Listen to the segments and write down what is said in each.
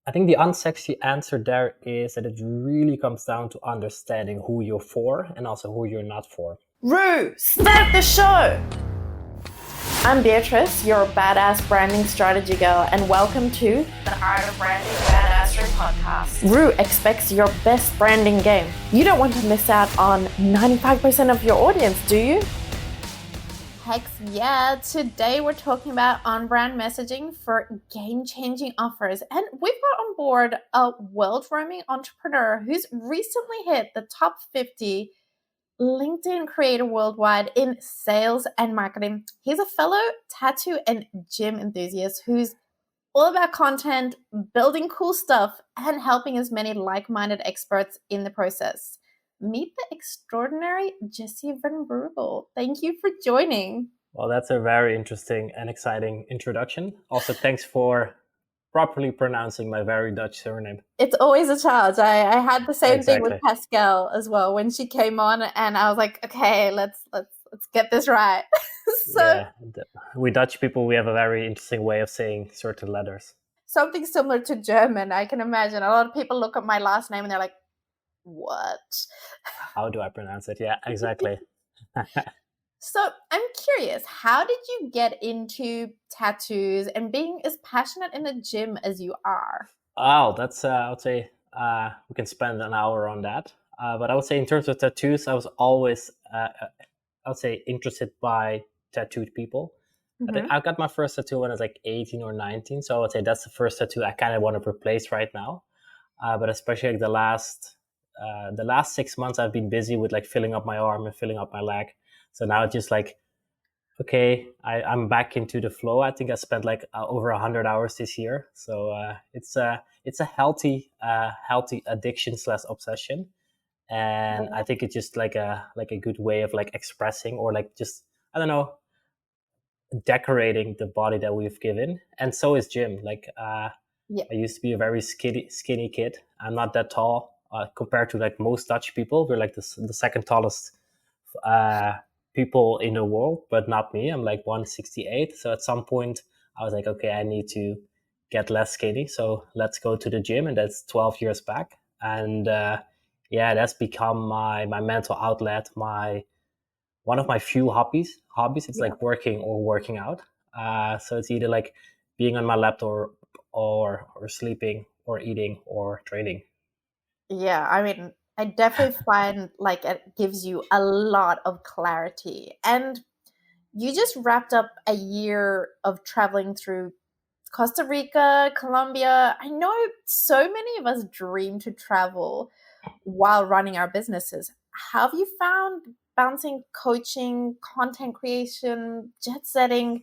I think the unsexy answer there is that it really comes down to understanding who you're for and also who you're not for. Rue, start the show! I'm Beatrice, your badass branding strategy girl, and welcome to the Art of Branding Badassery podcast. Rue expects your best branding game. You don't want to miss out on 95% of your audience, do you? Heck yeah, today we're talking about on-brand messaging for game-changing offers. And we've got on board a world-roaming entrepreneur who's recently hit the top 50 LinkedIn creator worldwide in sales and marketing. He's a fellow tattoo and gym enthusiast who's all about content, building cool stuff, and helping as many like-minded experts in the process. Meet the extraordinary Jessie Van Breugel. Thank you for joining. Well, that's a very interesting and exciting introduction. Also, thanks for properly pronouncing my very Dutch surname. It's always a challenge. I had the same thing with Pascal as well when she came on, and I was like, okay, let's get this right. We Dutch people, we have a very interesting way of saying certain letters. Something similar to German, I can imagine. A lot of people look at my last name and they're like, what? How do I pronounce it? Yeah, exactly. So I'm curious, how did you get into tattoos and being as passionate in the gym as you are? Oh, that's, I would say, we can spend an hour on that. But I would say in terms of tattoos, I was always, I would say, interested by tattooed people. Mm-hmm. I think I got my first tattoo when I was like 18 or 19. So I would say that's the first tattoo I kind of want to replace right now. But especially like the last 6 months, I've been busy with like filling up my arm and filling up my leg. So now it's just like, okay, I'm back into the flow. I think I spent like over 100 hours this year. So it's a healthy addiction / obsession. And I think it's just like a good way of like expressing or like just, I don't know, decorating the body that we've given. And so is gym. Like I used to be a very skinny kid. I'm not that tall compared to like most Dutch people. We're like the second tallest people in the world, but not me. I'm like 168. So at some point I was like, okay, I need to get less skinny. So let's go to the gym. And that's 12 years back. And that's become my mental outlet, one of my few hobbies. It's like working or working out. So it's either like being on my laptop or sleeping or eating or training. Yeah, I mean, I definitely find like it gives you a lot of clarity. And you just wrapped up a year of traveling through Costa Rica, Colombia. I know so many of us dream to travel while running our businesses. How have you found balancing coaching, content creation, jet setting?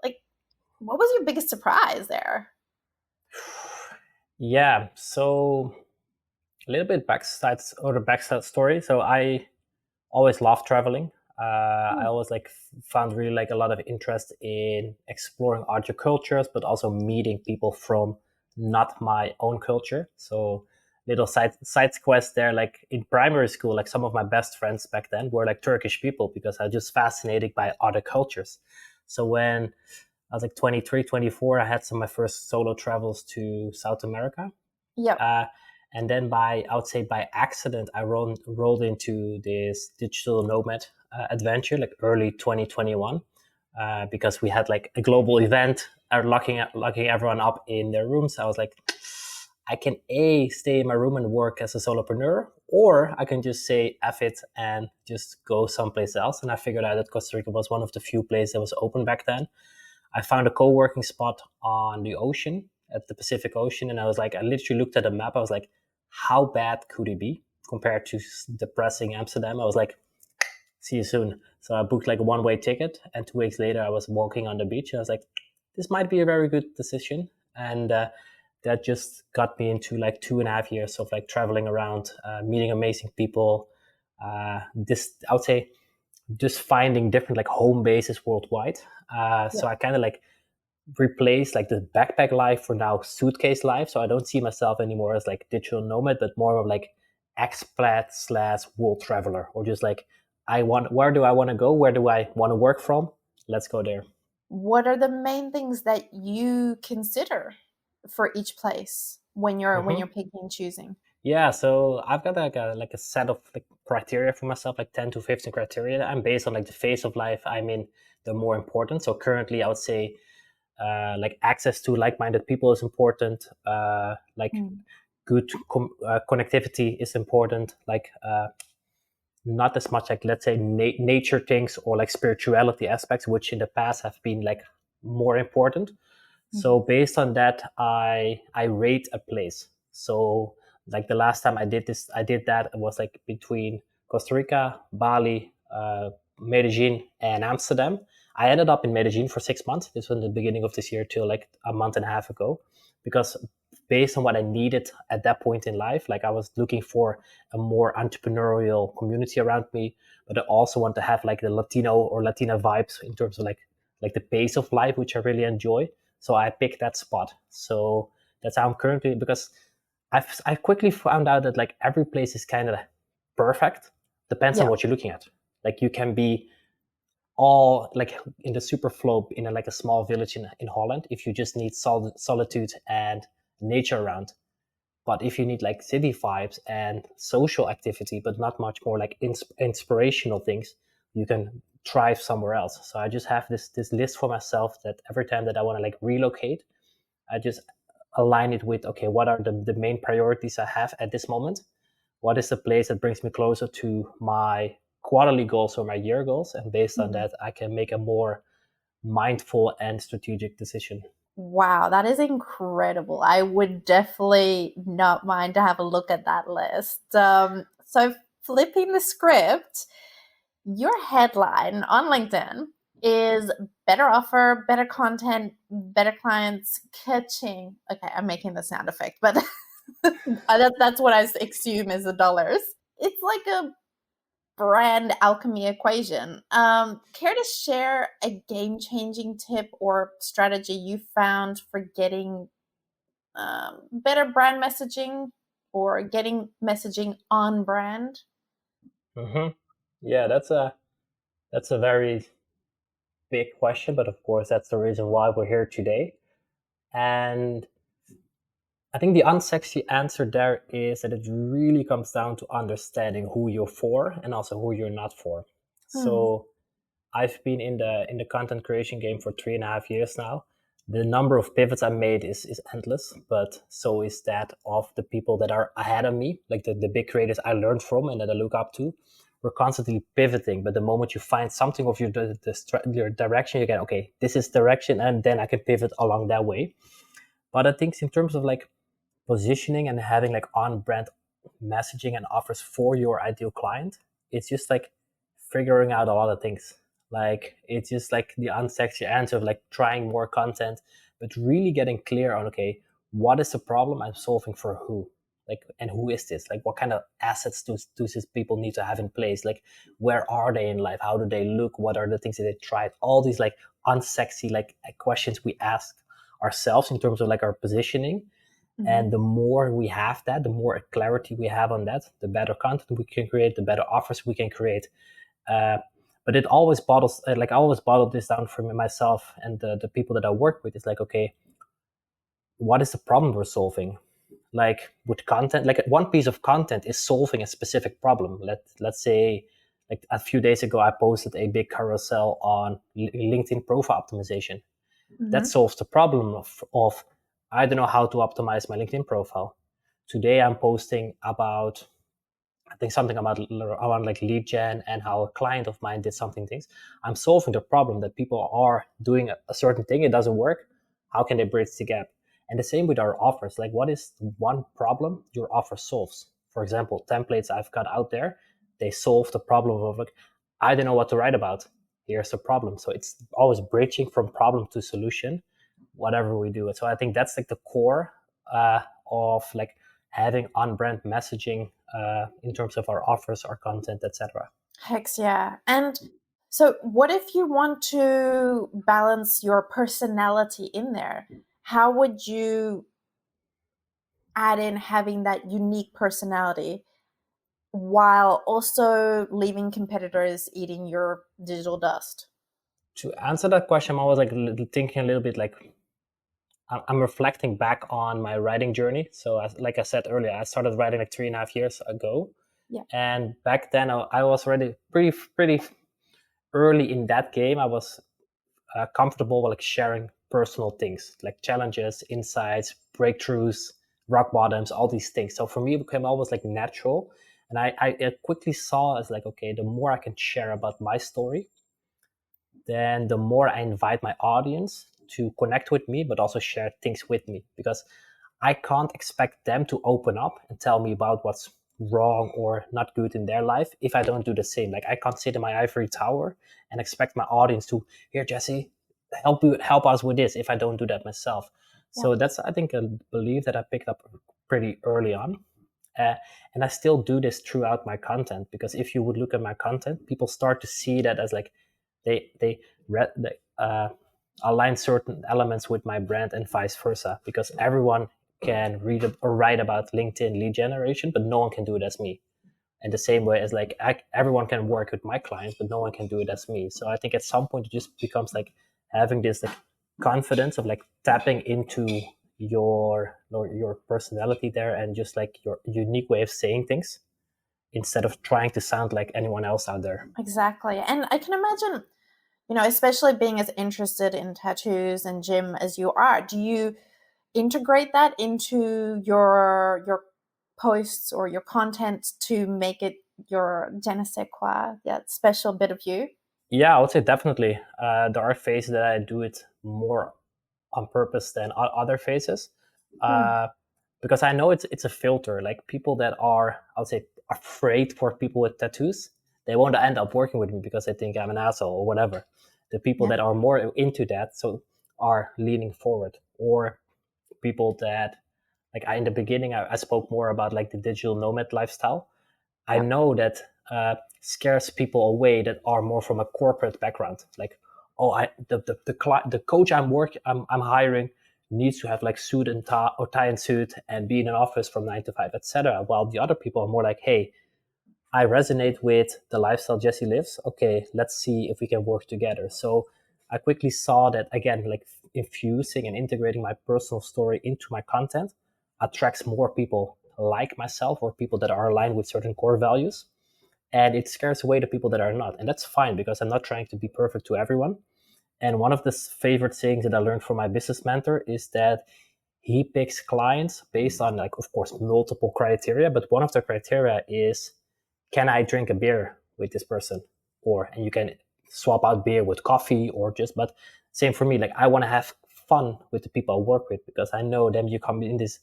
Like, what was your biggest surprise there? Yeah, so a little bit backside story. So I always loved traveling. I always like found really like a lot of interest in exploring other cultures, but also meeting people from not my own culture. So little side quest there. Like in primary school, like some of my best friends back then were like Turkish people because I was just fascinated by other cultures. So when I was like 23, 24, I had my first solo travels to South America. Yeah. And then by accident, I rolled into this digital nomad adventure, like early 2021, because we had like a global event, locking everyone up in their rooms. I was like, I can stay in my room and work as a solopreneur, or I can just say F it and just go someplace else. And I figured out that Costa Rica was one of the few places that was open back then. I found a co-working spot on the ocean, at the Pacific Ocean. And I was like, I literally looked at the map. I was like, how bad could it be compared to depressing Amsterdam? I was like, see you soon. So I booked like a one-way ticket. And 2 weeks later, I was walking on the beach. And I was like, this might be a very good decision. And that just got me into like 2.5 years of like traveling around, meeting amazing people. I would say just finding different like home bases worldwide. So I kind of like replace like the backpack life for now suitcase life. So I don't see myself anymore as like digital nomad, but more of like expat / world traveler, or just like where do I want to go? Where do I want to work from? Let's go there. What are the main things that you consider for each place when you're Mm-hmm. picking and choosing? Yeah, so I've got like a set of like criteria for myself, like 10 to 15 criteria. I'm based on like the phase of life I'm in, the more important. So currently I would say like access to like-minded people is important. Like good connectivity is important. Like not as much like, let's say, nature things or like spirituality aspects, which in the past have been like more important. So based on that, I rate a place. So like the last time I did that. It was like between Costa Rica, Bali, Medellin, and Amsterdam. I ended up in Medellin for 6 months. This was in the beginning of this year till like a month and a half ago, because based on what I needed at that point in life, like I was looking for a more entrepreneurial community around me, but I also want to have like the Latino or Latina vibes in terms of like the pace of life, which I really enjoy. So I picked that spot. So that's how I'm currently, because I quickly found out that like every place is kind of perfect. Depends on Yeah. what you're looking at. Like you can be all like in the super flow in like a small village in Holland if you just need solitude and nature around. But if you need like city vibes and social activity, but not much more like inspirational things, you can thrive somewhere else. So I just have this list for myself that every time that I want to like relocate, I just align it with, okay, what are the main priorities I have at this moment? What is the place that brings me closer to my quarterly goals or my year goals? And based on that, I can make a more mindful and strategic decision. Wow, that is incredible. I would definitely not mind to have a look at that list. So flipping the script, your headline on LinkedIn is better offer, better content, better clients, catching. Okay, I'm making the sound effect, but that's what I assume is the dollars. It's like a brand alchemy equation. Care to share a game-changing tip or strategy you found for getting better brand messaging or getting messaging on brand? Mm-hmm. Yeah, that's a very big question, but of course that's the reason why we're here today. And I think the unsexy answer there is that it really comes down to understanding who you're for and also who you're not for. So I've been in the content creation game for 3.5 years now. The number of pivots I made is endless, but so is that of the people that are ahead of me, like the big creators I learned from and that I look up to. We're constantly pivoting, but the moment you find something of your direction, you get, okay, this is direction, and then I can pivot along that way. But I think in terms of like positioning and having like on brand messaging and offers for your ideal client, it's just like figuring out a lot of things. Like it's just like the unsexy answer of like trying more content, but really getting clear on, okay, what is the problem I'm solving for who? Like, and who is this? Like, what kind of assets do these people need to have in place? Like, where are they in life? How do they look? What are the things that they tried? All these like unsexy like questions we ask ourselves in terms of like our positioning. And the more we have that, the more clarity we have on that, the better content we can create, the better offers we can create. But it always bottles, like I always bottle this down for myself and the people that I work with. It's like, okay, what is the problem we're solving? Like with content, like one piece of content is solving a specific problem. Let's say, like a few days ago, I posted a big carousel on LinkedIn profile optimization. That solves the problem of I don't know how to optimize my LinkedIn profile. Today I'm posting about, I think something about around like lead gen and how a client of mine did something things. I'm solving the problem that people are doing a certain thing, it doesn't work. How can they bridge the gap? And the same with our offers. Like, what is one problem your offer solves? For example, templates I've got out there, they solve the problem of like, I don't know what to write about. Here's the problem. So it's always bridging from problem to solution, whatever we do. So I think that's like the core of like having on-brand messaging in terms of our offers, our content, etc. Hex yeah. And so what if you want to balance your personality in there? How would you add in having that unique personality while also leaving competitors eating your digital dust? To answer that question, I'm always like thinking a little bit like, I'm reflecting back on my writing journey. So like I said earlier, I started writing like 3.5 years ago. Yeah. And back then I was already pretty early in that game. I was comfortable with like sharing personal things like challenges, insights, breakthroughs, rock bottoms, all these things. So for me, it became almost like natural. And I quickly saw as like, okay, the more I can share about my story, then the more I invite my audience to connect with me, but also share things with me, because I can't expect them to open up and tell me about what's wrong or not good in their life if I don't do the same. Like I can't sit in my ivory tower and expect my audience to, here, Jesse, help us with this if I don't do that myself. Yeah. So that's, I think, a belief that I picked up pretty early on. And I still do this throughout my content, because if you would look at my content, people start to see that as like they align certain elements with my brand and vice versa, because everyone can read or write about LinkedIn lead generation, but no one can do it as me. And the same way as like everyone can work with my clients, but no one can do it as me. So I think at some point it just becomes like having this like confidence of like tapping into your personality there, and just like your unique way of saying things, instead of trying to sound like anyone else out there. Exactly. And I can imagine, especially being as interested in tattoos and gym as you are, do you integrate that into your posts or your content to make it your je ne sais quoi, that special bit of you? Yeah, I would say definitely. There are phases that I do it more on purpose than other phases, uh, because I know it's a filter. Like people that are, I would say, afraid for people with tattoos, they won't end up working with me because they think I'm an asshole or whatever. The people Yeah. that are more into that, so are leaning forward, or people that, like in the beginning, I spoke more about like the digital nomad lifestyle. I Yeah. know that scares people away that are more from a corporate background. Like, oh, the coach I'm hiring needs to have like suit and tie, or tie and suit, and be in an office from 9 to 5, etc. While the other people are more like, hey, I resonate with the lifestyle Jesse lives. Okay, let's see if we can work together. So I quickly saw that, again, like infusing and integrating my personal story into my content attracts more people like myself, or people that are aligned with certain core values. And it scares away the people that are not. And that's fine, because I'm not trying to be perfect to everyone. And one of the favorite things that I learned from my business mentor is that he picks clients based on, like, of course, multiple criteria, but one of the criteria is, can I drink a beer with this person? And you can swap out beer with coffee, or just, but same for me. Like, I want to have fun with the people I work with, because I know them, you come in this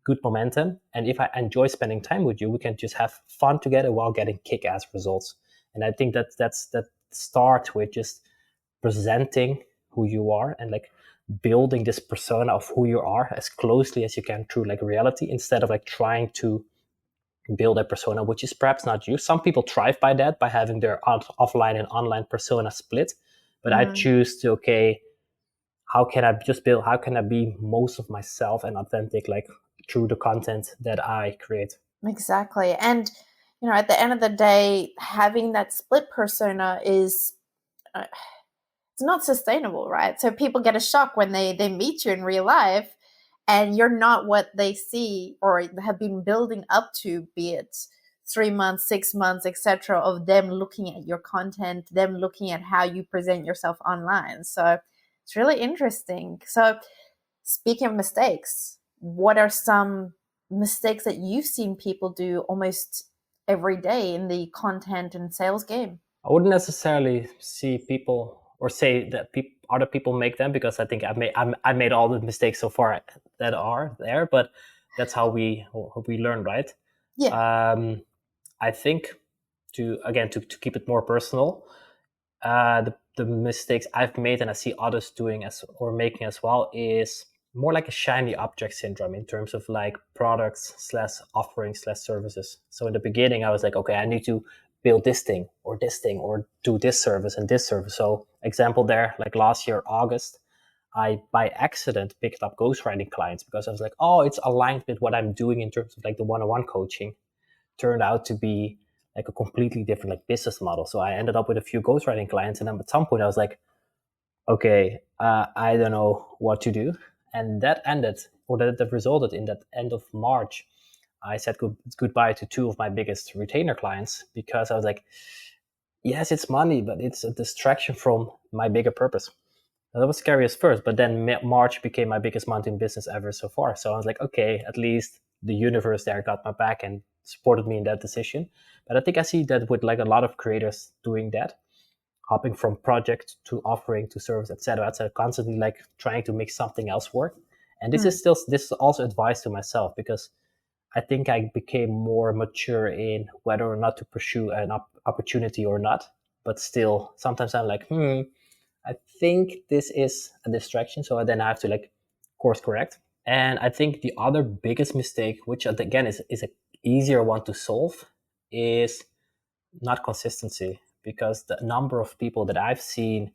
good momentum. And if I enjoy spending time with you, we can just have fun together while getting kick-ass results. And I think that start with just presenting who you are, and like building this persona of who you are as closely as you can through like reality, instead of like trying to build a persona which is perhaps not you. Some people thrive by that, by having their offline and online persona split. But I choose to, okay, how can I be most of myself and authentic, like through the content that I create. Exactly. And at the end of the day, having that split persona is it's not sustainable, right? So people get a shock when they meet you in real life, and you're not what they see or have been building up to, be it 3 months, 6 months, etc., of them looking at your content, them looking at how you present yourself online. So it's really interesting. So speaking of mistakes, what are some mistakes that you've seen people do almost every day in the content and sales game? I wouldn't necessarily see people or say that other people make them, because I think I made all the mistakes so far that are there, but that's how we learn, right? Yeah. I think, to keep it more personal, the mistakes I've made and I see others doing as or making as well is more like a shiny object syndrome, in terms of like products slash offerings slash services. So in the beginning, I was like, okay, I need to build this thing, or do this service and this service. So example there, like last year, August, I by accident picked up ghostwriting clients, because I was like, oh, it's aligned with what I'm doing in terms of like the one-on-one coaching. Turned out to be like a completely different like business model. So I ended up with a few ghostwriting clients, and then at some point I was like, okay, I don't know what to do. And that ended, or that resulted in that end of March, I said goodbye to two of my biggest retainer clients, because I was like, yes, it's money, but it's a distraction from my bigger purpose. And that was scary at first, but then March became my biggest month in business ever so far. So I was like, okay, at least the universe there got my back and supported me in that decision. But I think I see that with like a lot of creators doing that, hopping from project to offering to service, etc., constantly like trying to make something else work. And this is also advice to myself, because I think I became more mature in whether or not to pursue an opportunity or not. But still, sometimes I'm like, I think this is a distraction. So then I have to like course correct. And I think the other biggest mistake, which again is a easier one to solve, is not consistency. Because the number of people that I've seen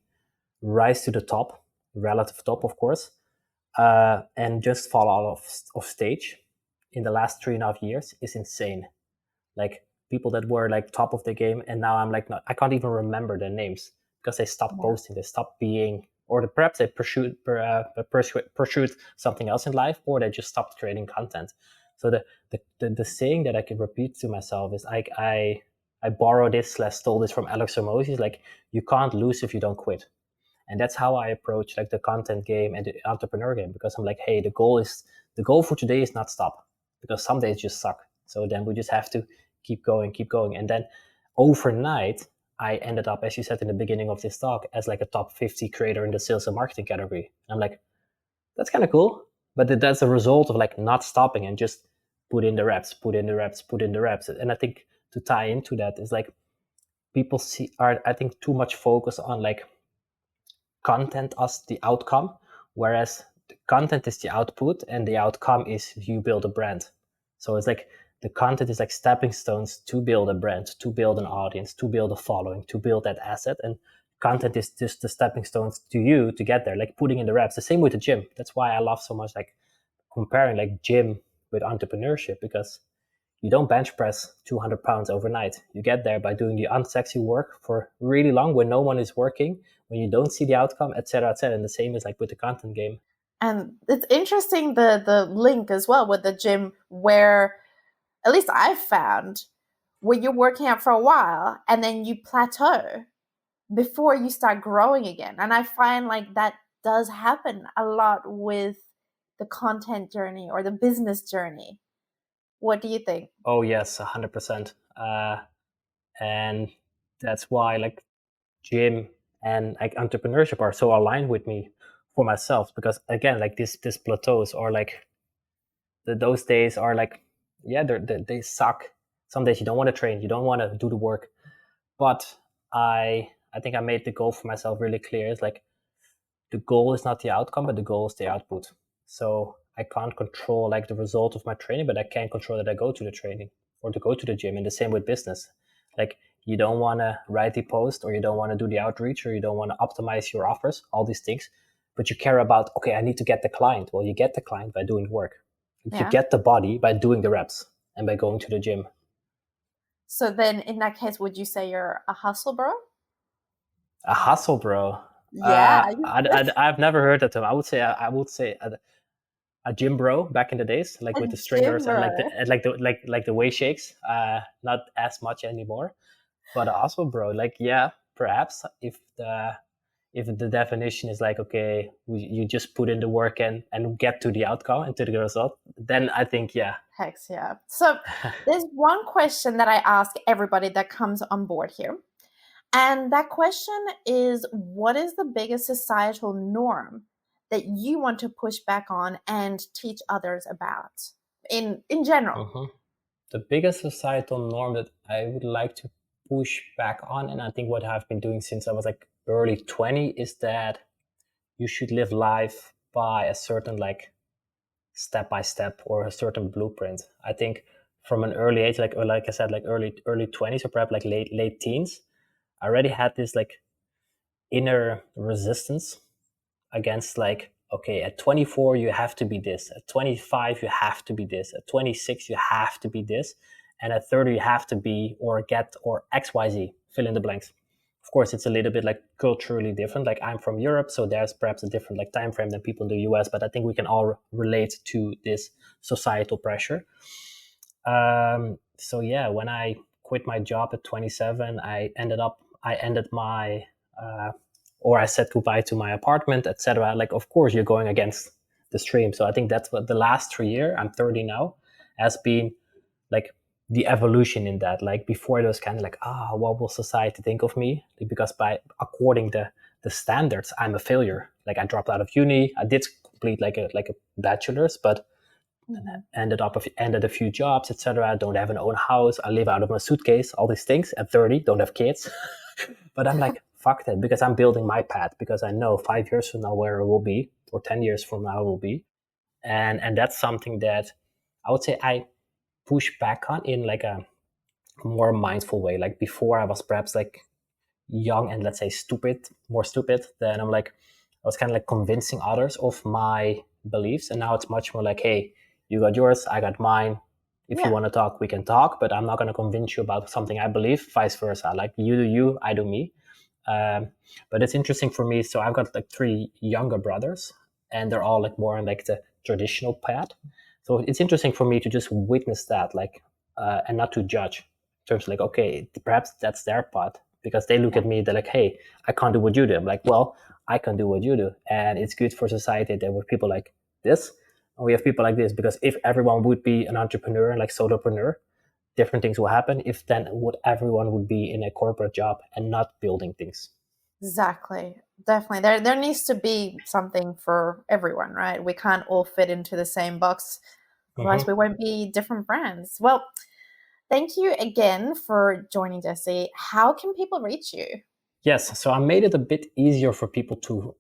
rise to the top, relative top, of course, and just fall out of stage in the last 3.5 years is insane. Like people that were like top of the game, and now I'm like, not, I can't even remember their names, because they stopped posting, they stopped being, or perhaps they pursued something else in life, or they just stopped creating content. So the saying that I can repeat to myself is like, I borrowed this / stole this from Alex Hormozy, like, you can't lose if you don't quit. And that's how I approach like the content game and the entrepreneur game, because I'm like, hey, the goal for today is not stop, because some days just suck. So then we just have to keep going. And then overnight, I ended up, as you said in the beginning of this talk, as like a top 50 creator in the sales and marketing category. And I'm like, that's kind of cool. But that's a result of like not stopping and just put in the reps. And I think to tie into that is like, people are, I think, too much focused on like content as the outcome, whereas the content is the output and the outcome is you build a brand. So it's like the content is like stepping stones to build a brand, to build an audience, to build a following, to build that asset. And content is just the stepping stones to you to get there, like putting in the reps. The same with the gym. That's why I love so much like comparing like gym with entrepreneurship, because you don't bench press 200 pounds overnight. You get there by doing the unsexy work for really long when no one is working, when you don't see the outcome, etc., etc. And the same is like with the content game. And it's interesting the link as well with the gym, where at least I've found where you're working out for a while and then you plateau before you start growing again. And I find like that does happen a lot with the content journey or the business journey. What do you think? Oh yes, 100%. And that's why like gym and like entrepreneurship are so aligned with me for myself, because again, like this plateaus, or like those days are like, yeah, they suck. Some days you don't want to train, you don't want to do the work. But I think I made the goal for myself really clear. It's like, the goal is not the outcome, but the goal is the output. So I can't control like the result of my training, but I can control that I go to the training or to go to the gym. And the same with business. Like, you don't want to write the post, or you don't want to do the outreach, or you don't want to optimize your offers, all these things. But you care about, okay, I need to get the client. Well, you get the client by doing work. You get the body by doing the reps and by going to the gym. So then in that case, would you say you're a hustle bro? A hustle bro? Yeah. I've never heard that term. I would say a gym bro back in the days, like with the stringers and like the weight shakes. Not as much anymore, but a hustle bro, like, yeah, perhaps if the definition is like, okay, you just put in the work and get to the outcome and to the result, then I think, yeah. Heck yeah. So there's one question that I ask everybody that comes on board here. And that question is, what is the biggest societal norm that you want to push back on and teach others about in general? Mm-hmm. The biggest societal norm that I would like to push back on, and I think what I've been doing since I was like early 20, is that you should live life by a certain like step by step or a certain blueprint. I think from an early age, like I said, like early 20s, or perhaps like late teens, I already had this like inner resistance against like, okay, at 24 you have to be this, at 25 you have to be this, at 26 you have to be this, and at 30 you have to be or get or XYZ, fill in the blanks. Of course, it's a little bit like culturally different. Like I'm from Europe, so there's perhaps a different like time frame than people in the US. But I think we can all relate to this societal pressure. So yeah, when I quit my job at 27, I ended my or I said goodbye to my apartment, etc. Like, of course, you're going against the stream. So I think that's what the last 3 years, I'm 30 now, has been like the evolution in that. Like before it was kind of like, what will society think of me? Because according to the standards, I'm a failure. Like I dropped out of uni. I did complete like a bachelor's, but ended a few jobs, etc. I don't have an own house. I live out of my suitcase, all these things at 30, don't have kids. But I'm like, fuck that, because I'm building my path, because I know 5 years from now where it will be, or 10 years from now it will be. And that's something that I would say I push back on in like a more mindful way. Like before I was perhaps like young and let's say more stupid, then I was kind of like convincing others of my beliefs. And now it's much more like, hey, you got yours, I got mine. If you want to talk, we can talk, but I'm not going to convince you about something I believe, vice versa. Like you do you, I do me. But it's interesting for me. So I've got like 3 younger brothers, and they're all like more on like the traditional path. So it's interesting for me to just witness that, like, and not to judge in terms of like, okay, perhaps that's their path, because they look at me, they're like, hey, I can't do what you do. I'm like, well, I can do what you do. And it's good for society that with people like this, and we have people like this, because if everyone would be an entrepreneur and like solopreneur, different things will happen. If then everyone would be in a corporate job and not building things. Exactly. Definitely. There needs to be something for everyone, right? We can't all fit into the same box. Otherwise, we won't be different brands. Well, thank you again for joining, Jessie. How can people reach you? Yes, so I made it a bit easier for people to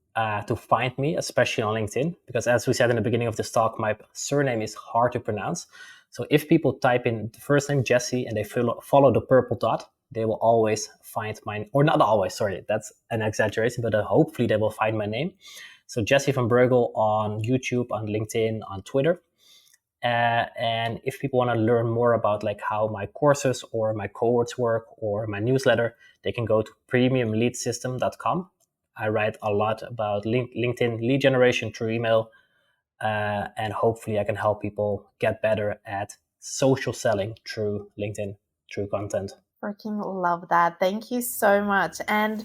find me, especially on LinkedIn, because as we said in the beginning of this talk, my surname is hard to pronounce. So if people type in the first name Jessie and they follow the purple dot, they will always find mine, or not always, sorry, that's an exaggeration, but hopefully they will find my name. So Jessie Van Breugel on YouTube, on LinkedIn, on Twitter. And if people want to learn more about like how my courses or my cohorts work or my newsletter, they can go to premiumleadsystem.com. I write a lot about LinkedIn lead generation through email, and hopefully I can help people get better at social selling through LinkedIn, through content. Freaking love that. Thank you so much. And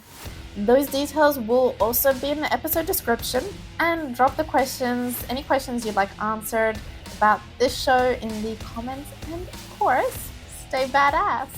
those details will also be in the episode description. And drop the questions, any questions you'd like answered about this show in the comments. And of course, stay badass.